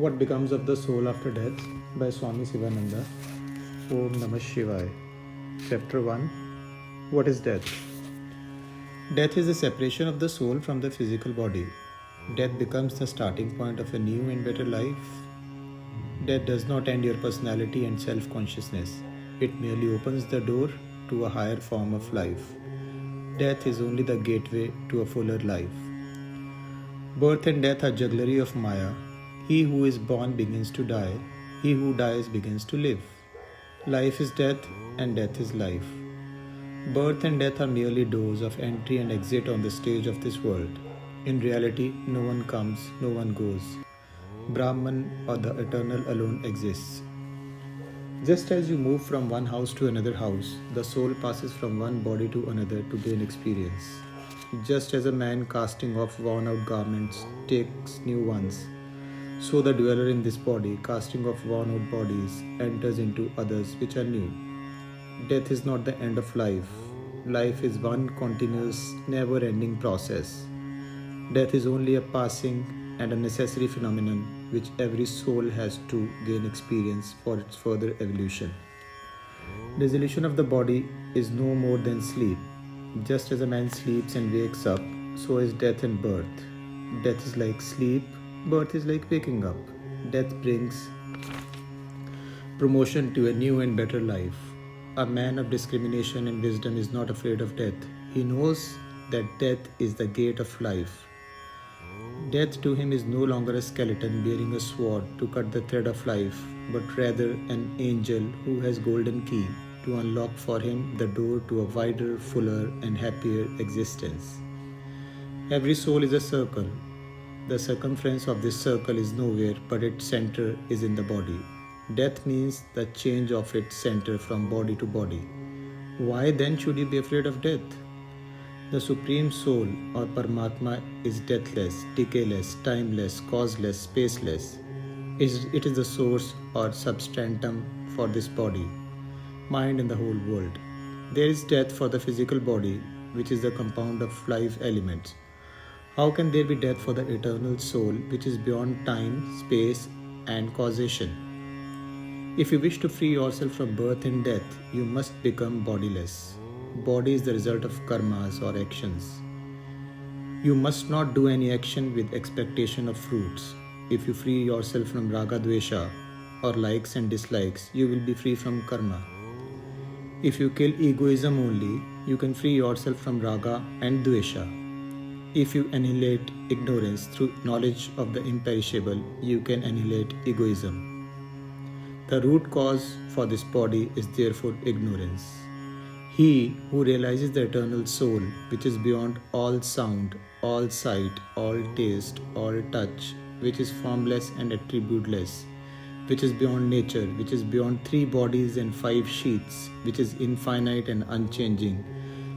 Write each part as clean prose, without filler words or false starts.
What Becomes of the Soul After Death by Swami Sivananda. Om Namah Shivaya. Chapter 1. What is death? Death is the separation of the soul from the physical body. Death becomes the starting point of a new and better life. Death does not end your personality and self-consciousness. It merely opens the door to a higher form of life. Death is only the gateway to a fuller life. Birth and death are jugglery of Maya. He who is born begins to die. He who dies begins to live. Life is death and death is life. Birth and death are merely doors of entry and exit on the stage of this world. In reality, no one comes, no one goes. Brahman or the eternal alone exists. Just as you move from one house to another house, the soul passes from one body to another to gain experience. Just as a man casting off worn-out garments takes new ones, so the dweller in this body, casting off worn-out bodies, enters into others which are new. Death is not the end of life. Life is one continuous, never-ending process. Death is only a passing and a necessary phenomenon which every soul has to gain experience for its further evolution. Dissolution of the body is no more than sleep. Just as a man sleeps and wakes up, so is death and birth. Death is like sleep, birth is like waking up. Death brings promotion to a new and better life. A man of discrimination and wisdom is not afraid of death. He knows that death is the gate of life. Death to him is no longer a skeleton bearing a sword to cut the thread of life, but rather an angel who has golden key to unlock for him the door to a wider, fuller and happier existence. Every soul is a circle. The circumference of this circle is nowhere, but its center is in the body. Death means the change of its center from body to body. Why then should you be afraid of death? The Supreme Soul or Paramatma is deathless, decayless, timeless, causeless, spaceless. It is the source or substratum for this body, mind and the whole world. There is death for the physical body, which is the compound of 5 elements. How can there be death for the eternal soul, which is beyond time, space, and causation? If you wish to free yourself from birth and death, you must become bodiless. Body is the result of karmas or actions. You must not do any action with expectation of fruits. If you free yourself from raga dvesha or likes and dislikes, you will be free from karma. If you kill egoism only, you can free yourself from raga and dvesha. If you annihilate ignorance through knowledge of the imperishable, you can annihilate egoism. The root cause for this body is therefore ignorance. He who realizes the eternal soul, which is beyond all sound, all sight, all taste, all touch, which is formless and attributeless, which is beyond nature, which is beyond 3 bodies and 5 sheaths, which is infinite and unchanging,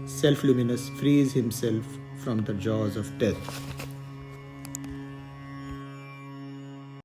self-luminous, frees himself from the jaws of death.